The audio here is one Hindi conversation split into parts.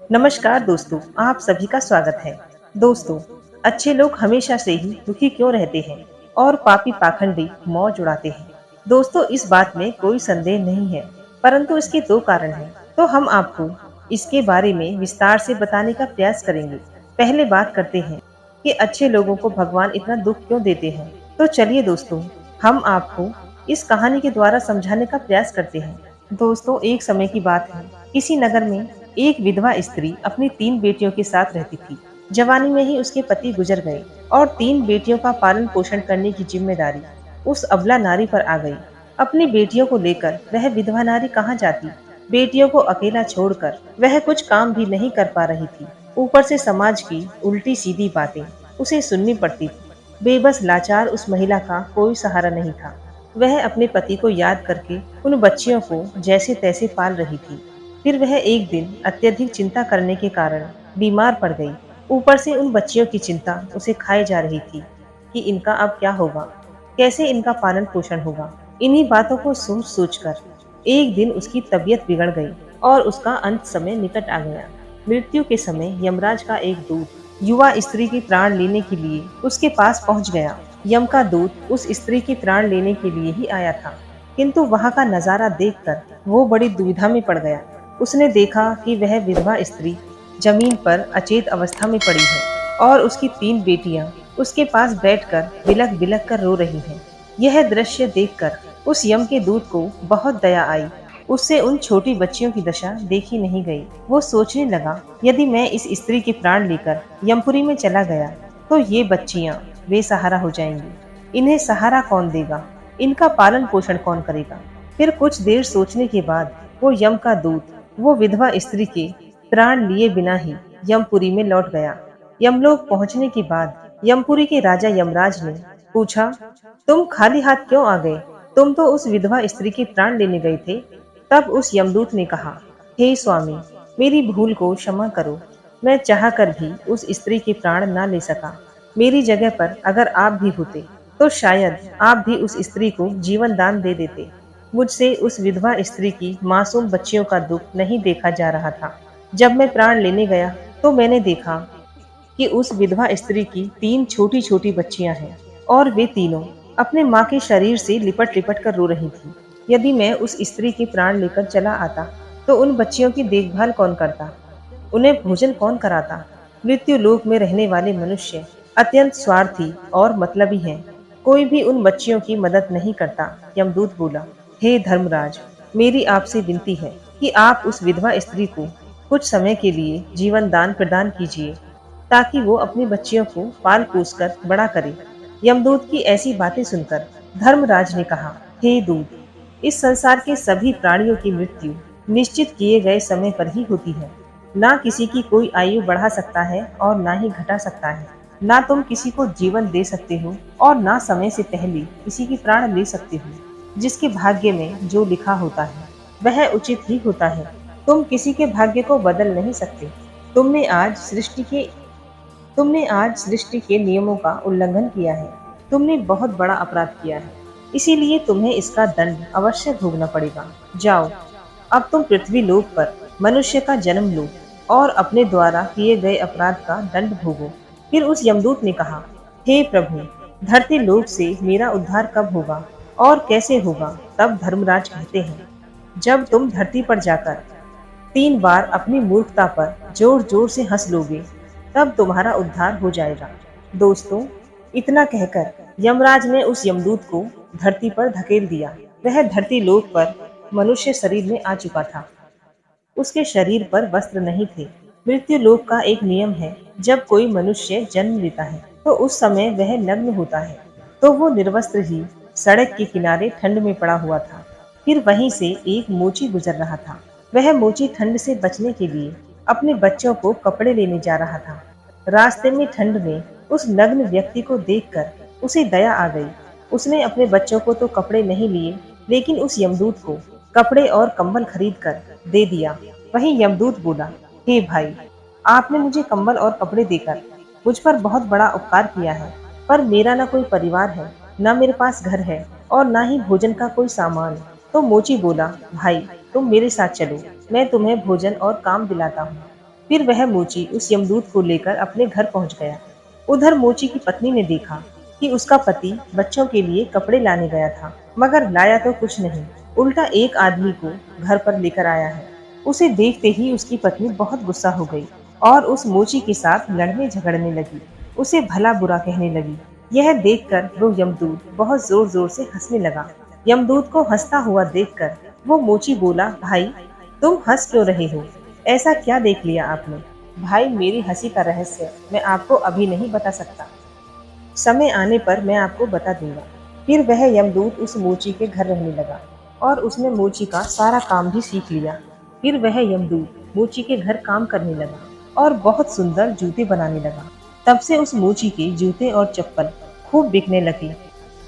नमस्कार दोस्तों, आप सभी का स्वागत है। दोस्तों, अच्छे लोग हमेशा से ही दुखी क्यों रहते हैं और पापी पाखंडी मौज उड़ाते हैं। दोस्तों, इस बात में कोई संदेह नहीं है, परंतु इसके दो कारण हैं। तो हम आपको इसके बारे में विस्तार से बताने का प्रयास करेंगे। पहले बात करते हैं कि अच्छे लोगों को भगवान इतना दुख क्यों देते हैं। तो चलिए दोस्तों, हम आपको इस कहानी के द्वारा समझाने का प्रयास करते हैं। दोस्तों, एक समय की बात है। किसी नगर में एक विधवा स्त्री अपनी 3 बेटियों के साथ रहती थी। जवानी में ही उसके पति गुजर गए और 3 बेटियों का पालन पोषण करने की जिम्मेदारी उस अबला नारी पर आ गई। अपनी बेटियों को लेकर वह विधवा नारी कहाँ जाती। बेटियों को अकेला छोड़कर वह कुछ काम भी नहीं कर पा रही थी। ऊपर से समाज की उल्टी सीधी बातें उसे सुननी पड़ती थी। बेबस लाचार उस महिला का कोई सहारा नहीं था। वह अपने पति को याद करके उन बच्चियों को जैसे तैसे पाल रही थी। फिर वह एक दिन अत्यधिक चिंता करने के कारण बीमार पड़ गई। ऊपर से उन बच्चियों की चिंता उसे खाए जा रही थी कि इनका अब क्या होगा, कैसे इनका पालन पोषण होगा। इन्हीं बातों को सोच सोच कर एक दिन उसकी तबीयत बिगड़ गई और उसका अंत समय निकट आ गया। मृत्यु के समय यमराज का एक दूत युवा स्त्री के प्राण लेने के लिए उसके पास पहुंच गया। यम का दूत उस स्त्री के प्राण लेने के लिए ही आया था, किंतु वहां का नजारा देखकर वो बड़ी दुविधा में पड़ गया। उसने देखा कि वह विधवा स्त्री जमीन पर अचेत अवस्था में पड़ी है और उसकी 3 बेटियां उसके पास बैठकर बिलख बिलख कर रो रही हैं। यह दृश्य देखकर उस यम के दूत को बहुत दया आई। उससे उन छोटी बच्चियों की दशा देखी नहीं गई। वो सोचने लगा, यदि मैं इस स्त्री के प्राण लेकर यमपुरी में चला गया तो ये बच्चियां बेसहारा हो जाएंगी। इन्हें सहारा कौन देगा, इनका पालन पोषण कौन करेगा। फिर कुछ देर सोचने के बाद वो यम का दूत वो विधवा स्त्री के प्राण लिए बिना ही यमपुरी में लौट गया। यमलोक पहुंचने के बाद यमपुरी के राजा यमराज ने पूछा, तुम खाली हाथ क्यों आ गए? तुम तो उस विधवा स्त्री के प्राण लेने गए थे। तब उस यमदूत ने कहा, हे स्वामी, मेरी भूल को क्षमा करो। मैं चाहकर भी उस स्त्री के प्राण ना ले सका। मेरी जगह पर अगर आप भी होते तो शायद आप भी उस स्त्री को जीवन दान दे देते। मुझसे उस विधवा स्त्री की मासूम बच्चियों का दुख नहीं देखा जा रहा था। जब मैं प्राण लेने गया तो मैंने देखा कि उस विधवा स्त्री की 3 छोटी छोटी बच्चियां हैं और वे तीनों अपने माँ के शरीर से लिपट लिपट कर रो रही थी। यदि मैं उस स्त्री के प्राण लेकर चला आता तो उन बच्चियों की देखभाल कौन करता, उन्हें भोजन कौन कराता। मृत्यु लोक में रहने वाले मनुष्य अत्यंत स्वार्थी और मतलबी हैं। कोई भी उन बच्चियों की मदद नहीं करता। यमदूत बोला, हे धर्मराज, मेरी आपसे विनती है कि आप उस विधवा स्त्री को कुछ समय के लिए जीवन दान प्रदान कीजिए ताकि वो अपनी बच्चियों को पाल पोस कर बड़ा करे। यमदूत की ऐसी बातें सुनकर धर्मराज ने कहा, हे दूत, इस संसार के सभी प्राणियों की मृत्यु निश्चित किए गए समय पर ही होती है। ना किसी की कोई आयु बढ़ा सकता है और ना ही घटा सकता है। ना तुम किसी को जीवन दे सकते हो और ना समय से पहले किसी की प्राण ले सकते हो। जिसके भाग्य में जो लिखा होता है वह उचित ही होता है। तुम किसी के भाग्य को बदल नहीं सकते। तुमने आज सृष्टि के नियमों का उल्लंघन किया है। तुमने बहुत बड़ा अपराध किया है, इसीलिए तुम्हें इसका दंड अवश्य भोगना पड़ेगा। जाओ, अब तुम पृथ्वी लोक पर मनुष्य का जन्म लो और अपने द्वारा किए गए अपराध का दंड भोगो। फिर उस यमदूत ने कहा, हे प्रभु, धरती लोक से मेरा उद्धार कब होगा और कैसे होगा? तब धर्मराज कहते हैं, जब तुम धरती पर जाकर 3 बार अपनी मूर्खता पर जोर जोर से हंस लोगे, तब तुम्हारा उद्धार हो जाएगा। दोस्तों, इतना कहकर यमराज ने उस यमदूत को धरती पर धकेल दिया। वह धरती लोक पर मनुष्य शरीर में आ चुका था। उसके शरीर पर वस्त्र नहीं थे। मृत्यु लोक का एक नियम है, जब कोई मनुष्य जन्म लेता है तो उस समय वह नग्न होता है। तो वो निर्वस्त्र ही सड़क के किनारे ठंड में पड़ा हुआ था। फिर वहीं से एक मोची गुजर रहा था। वह मोची ठंड से बचने के लिए अपने बच्चों को कपड़े लेने जा रहा था। रास्ते में ठंड में उस नग्न व्यक्ति को देखकर उसे दया आ गई। उसने अपने बच्चों को तो कपड़े नहीं लिए, लेकिन उस यमदूत को कपड़े और कंबल खरीद कर दे दिया। वहीं यमदूत बोला, हे भाई, आपने मुझे कंबल और कपड़े देकर मुझ पर बहुत बड़ा उपकार किया है, पर मेरा ना कोई परिवार है, ना मेरे पास घर है और ना ही भोजन का कोई सामान। तो मोची बोला, भाई, तुम मेरे साथ चलो, मैं तुम्हें भोजन और काम दिलाता हूँ। फिर वह मोची उस यमदूत को लेकर अपने घर पहुंच गया। उधर मोची की पत्नी ने देखा कि उसका पति बच्चों के लिए कपड़े लाने गया था, मगर लाया तो कुछ नहीं, उल्टा एक आदमी को घर पर लेकर आया है। उसे देखते ही उसकी पत्नी बहुत गुस्सा हो गई और उस मोची के साथ लड़ने झगड़ने लगी, उसे भला बुरा कहने लगी। यह देखकर वो यमदूत बहुत जोर जोर से हंसने लगा। यमदूत को हंसता हुआ देखकर वो मोची बोला, भाई तुम हंस क्यों रहे हो? ऐसा क्या देख लिया आपने? भाई मेरी हंसी का रहस्य मैं आपको अभी नहीं बता सकता, समय आने पर मैं आपको बता दूंगा। फिर वह यमदूत उस मोची के घर रहने लगा और उसने मोची का सारा काम भी सीख लिया। फिर वह यमदूत मोची के घर काम करने लगा और बहुत सुंदर जूते बनाने लगा। तब से उस मोची के जूते और चप्पल खूब बिकने लगे।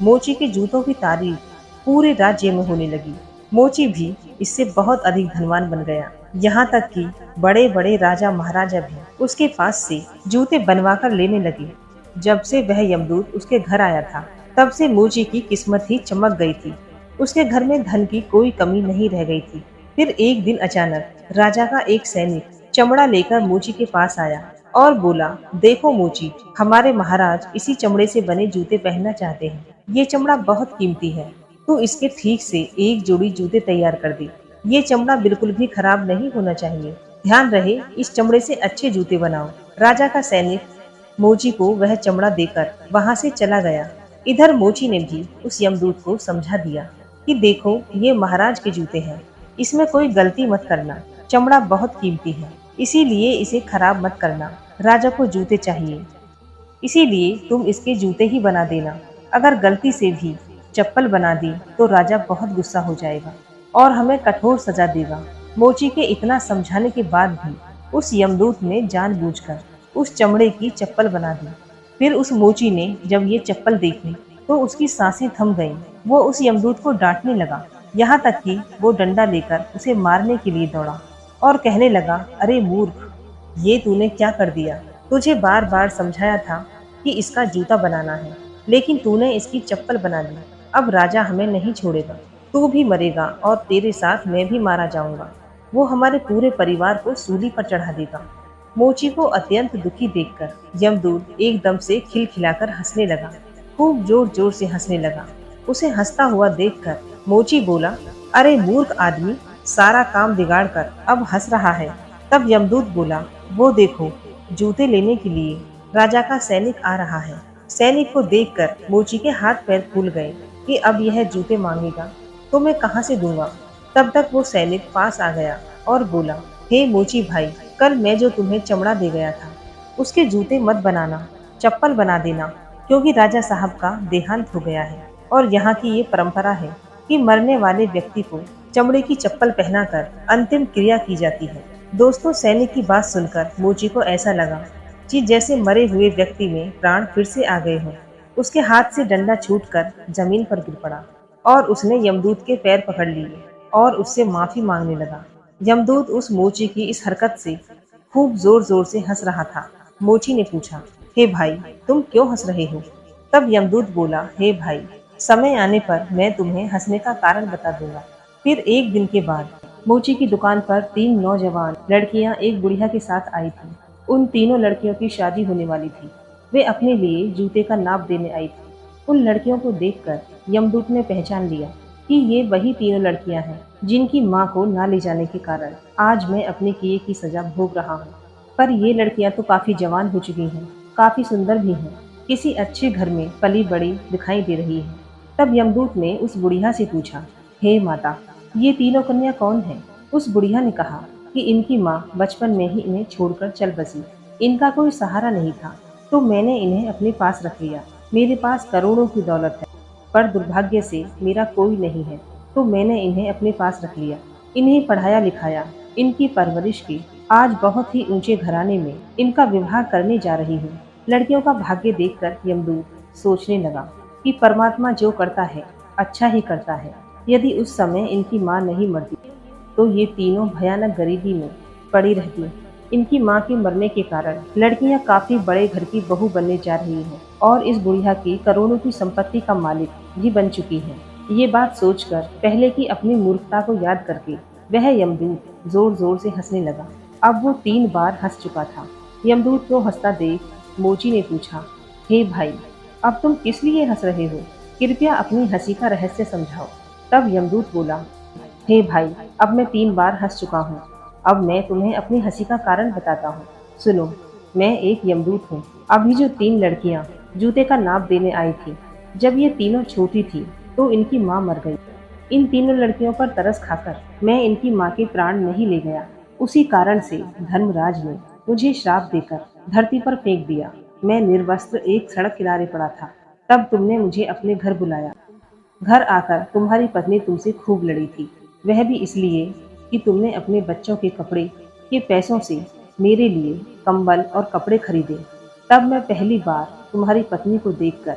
मोची के जूतों की तारीफ पूरे राज्य में होने लगी। मोची भी इससे बहुत अधिक धनवान बन गया, यहाँ तक कि बड़े बड़े राजा महाराजा भी उसके पास से जूते बनवा कर लेने लगे। जब से वह यमदूत उसके घर आया था, तब से मोची की किस्मत ही चमक गई थी। उसके घर में धन की कोई कमी नहीं रह गई थी। फिर एक दिन अचानक राजा का एक सैनिक चमड़ा लेकर मोची के पास आया और बोला, देखो मोची, हमारे महाराज इसी चमड़े से बने जूते पहनना चाहते हैं। ये चमड़ा बहुत कीमती है, तू इसके ठीक से एक जोड़ी जूते तैयार कर दे। ये चमड़ा बिल्कुल भी खराब नहीं होना चाहिए, ध्यान रहे इस चमड़े से अच्छे जूते बनाओ। राजा का सैनिक मोची को वह चमड़ा देकर वहां से चला गया। इधर मोची ने भी उस यमदूत को समझा दिया कि देखो ये महाराज के जूते हैं, इसमें कोई गलती मत करना, चमड़ा बहुत कीमती है, इसीलिए इसे खराब मत करना। राजा को जूते चाहिए, इसीलिए तुम इसके जूते ही बना देना। अगर गलती से भी चप्पल बना दी तो राजा बहुत गुस्सा हो जाएगा और हमें कठोर सजा देगा। मोची के इतना समझाने के बाद भी उस यमदूत ने जानबूझकर उस चमड़े की चप्पल बना दी। फिर उस मोची ने जब ये चप्पल देखी तो उसकी सांसें थम गईं। वो उस यमदूत को डांटने लगा, यहाँ तक कि वो डंडा लेकर उसे मारने के लिए दौड़ा और कहने लगा, अरे मूर्ख, ये तूने क्या कर दिया? तुझे बार बार समझाया था कि इसका जूता बनाना है, लेकिन तूने इसकी चप्पल बना दी। अब राजा हमें नहीं छोड़ेगा, तू भी मरेगा और तेरे साथ मैं भी मारा जाऊंगा। वो हमारे पूरे परिवार को सूली पर चढ़ा देगा। मोची को अत्यंत दुखी देखकर यमदूत एकदम से खिलखिलाकर हंसने लगा, खूब जोर जोर से हंसने लगा। उसे हंसता हुआ देखकर मोची बोला, अरे मूर्ख आदमी, सारा काम बिगाड़ कर अब हंस रहा है। तब यमदूत बोला, वो देखो, जूते लेने के लिए राजा का सैनिक आ रहा है। सैनिक को देखकर मोची के हाथ पैर फूल गए कि अब यह जूते मांगेगा तो मैं कहाँ से दूंगा। तब तक वो सैनिक पास आ गया और बोला, हे मोची भाई, कल मैं जो तुम्हें चमड़ा दे गया था उसके जूते मत बनाना, चप्पल बना देना, क्योंकि राजा साहब का देहांत हो गया है और यहाँ की ये परंपरा है कि मरने वाले व्यक्ति को चमड़े की चप्पल पहनाकर अंतिम क्रिया की जाती है। दोस्तों, सैनिक की बात सुनकर मोची को ऐसा लगा कि जैसे मरे हुए व्यक्ति में प्राण फिर से आ गए हों। उसके हाथ से डंडा छूटकर जमीन पर गिर पड़ा और उसने यमदूत के पैर पकड़ लिए और उससे माफी मांगने लगा। यमदूत उस मोची की इस हरकत से खूब जोर जोर से हंस रहा था। मोची ने पूछा, हे भाई, तुम क्यों हंस रहे हो? तब यमदूत बोला, हे भाई, समय आने पर मैं तुम्हें हंसने का कारण बता दूंगा। फिर एक दिन के बाद मोची की दुकान पर 3 नौजवान लड़कियां एक बुढ़िया के साथ आई थी। उन तीनों लड़कियों की शादी होने वाली थी। वे अपने लिए जूते का नाप देने आई थी। उन लड़कियों को देखकर यमदूत ने पहचान लिया कि ये वही तीनों लड़कियां हैं जिनकी मां को ना ले जाने के कारण आज मैं अपने किए की सजा भोग रहा हूँ। पर ये लड़कियां तो काफी जवान हो चुकी हैं, काफी सुंदर भी हैं, किसी अच्छे घर में पली बड़ी दिखाई दे रही है। तब यमदूत ने उस बुढ़िया से पूछा, हे माता, ये तीनों कन्या कौन है? उस बुढ़िया ने कहा कि इनकी माँ बचपन में ही इन्हें छोड़कर चल बसी। इनका कोई सहारा नहीं था, तो मैंने इन्हें अपने पास रख लिया। मेरे पास करोड़ों की दौलत है, पर दुर्भाग्य से मेरा कोई नहीं है, तो मैंने इन्हें अपने पास रख लिया। इन्हें पढ़ाया लिखाया, इनकी परवरिश की। आज बहुत ही ऊंचे घराने में इनका विवाह करने जा रही हूँ। लड़कियों का भाग्य देखकर यमदूत सोचने लगा कि परमात्मा जो करता है अच्छा ही करता है। यदि उस समय इनकी माँ नहीं मरती तो ये तीनों भयानक गरीबी में पड़ी रहती। इनकी मां के मरने के कारण लड़कियां काफी बड़े घर की बहू बनने जा रही हैं और इस बुढ़िया की करोड़ों की संपत्ति का मालिक भी बन चुकी है। ये बात सोचकर पहले की अपनी मूर्खता को याद करके वह यमदूत जोर जोर से हंसने लगा। अब वो 3 बार हंस चुका था। यमदूत को हंसता देख मोची ने पूछा, हे भाई, अब तुम किस लिए हंस रहे हो? कृपया अपनी हंसी का रहस्य समझाओ। तब यमदूत बोला, हे भाई, अब मैं 3 बार हंस चुका हूँ। अब मैं तुम्हें अपनी हंसी का कारण बताता हूँ। सुनो, मैं एक यमदूत हूँ। अभी जो 3 लड़कियाँ जूते का नाप देने आई थी, जब ये तीनों छोटी थी तो इनकी माँ मर गई। इन तीनों लड़कियों पर तरस खाकर मैं इनकी माँ के प्राण नहीं ले गया। उसी कारण से धर्मराज ने मुझे श्राप देकर धरती पर फेंक दिया। मैं निर्वस्त्र एक सड़क किनारे पड़ा था। तब तुमने मुझे अपने घर बुलाया। घर आकर तुम्हारी पत्नी तुमसे खूब लड़ी थी। वह भी इसलिए कि तुमने अपने बच्चों के कपड़े के पैसों से मेरे लिए कंबल और कपड़े खरीदे। तब मैं पहली बार तुम्हारी पत्नी को देखकर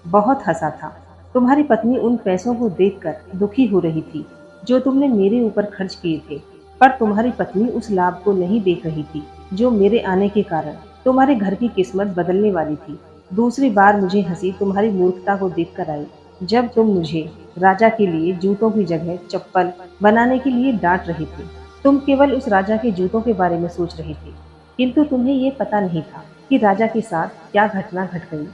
बहुत हंसा था। तुम्हारी पत्नी उन पैसों को देखकर दुखी हो रही थी जो तुमने मेरे ऊपर खर्च किए थे, पर तुम्हारी पत्नी उस लाभ को नहीं देख रही थी जो मेरे आने के कारण तुम्हारे घर की किस्मत बदलने वाली थी। दूसरी बार मुझे हंसी तुम्हारी मूर्खता को देखकर आई, जब तुम मुझे राजा के लिए जूतों की जगह चप्पल बनाने के लिए डांट रही थी। तुम केवल उस राजा के जूतों के बारे में सोच रही थी, किंतु तुम्हें ये पता नहीं था कि राजा के साथ क्या घटना घट गई।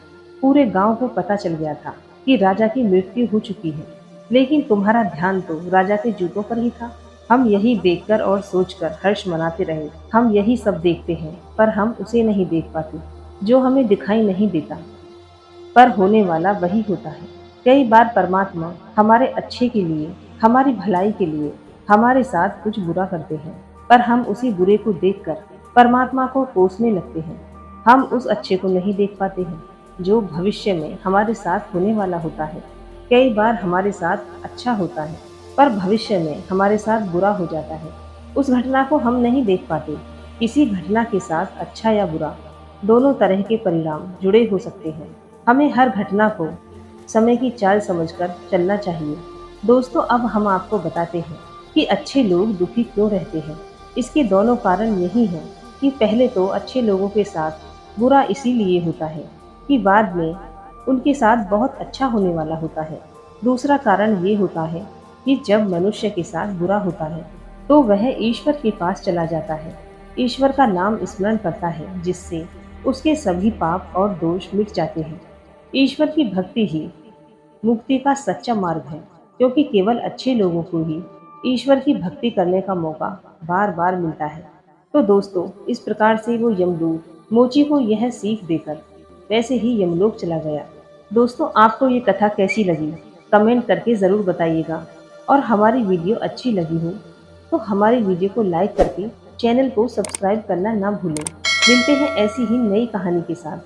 पूरे गांव को पता चल गया था कि राजा की मृत्यु हो चुकी है, लेकिन तुम्हारा ध्यान तो राजा के जूतों पर ही था। हम यही देखकर और सोचकर हर्ष मनाते रहे। हम यही सब देखते हैं, पर हम उसे नहीं देख पाते जो हमें दिखाई नहीं देता, पर होने वाला वही होता है। कई बार परमात्मा हमारे अच्छे के लिए, हमारी भलाई के लिए हमारे साथ कुछ बुरा करते हैं, पर हम उसी बुरे को देखकर परमात्मा को कोसने लगते हैं। हम उस अच्छे को नहीं देख पाते हैं जो भविष्य में हमारे साथ होने वाला होता है। कई बार हमारे साथ अच्छा होता है, पर भविष्य में हमारे साथ बुरा हो जाता है। उस घटना को हम नहीं देख पाते। किसी घटना के साथ अच्छा या बुरा दोनों तरह के परिणाम जुड़े हो सकते हैं। हमें हर घटना को समय की चाल समझकर चलना चाहिए। दोस्तों, अब हम आपको बताते हैं कि अच्छे लोग दुखी क्यों रहते हैं। इसके दोनों कारण यही हैं कि पहले तो अच्छे लोगों के साथ बुरा इसीलिए होता है कि बाद में उनके साथ बहुत अच्छा होने वाला होता है। दूसरा कारण ये होता है कि जब मनुष्य के साथ बुरा होता है तो वह ईश्वर के पास चला जाता है, ईश्वर का नाम स्मरण करता है, जिससे उसके सभी पाप और दोष मिट जाते हैं। ईश्वर की भक्ति ही मुक्ति का सच्चा मार्ग है, क्योंकि केवल अच्छे लोगों को ही ईश्वर की भक्ति करने का मौका बार बार मिलता है। तो दोस्तों, इस प्रकार से वो यमदूत मोची को यह सीख देकर वैसे ही यमलोक चला गया। दोस्तों, आपको ये कथा कैसी लगी कमेंट करके ज़रूर बताइएगा, और हमारी वीडियो अच्छी लगी हो तो हमारी वीडियो को लाइक करके चैनल को सब्सक्राइब करना ना भूलें। मिलते हैं ऐसी ही नई कहानी के साथ।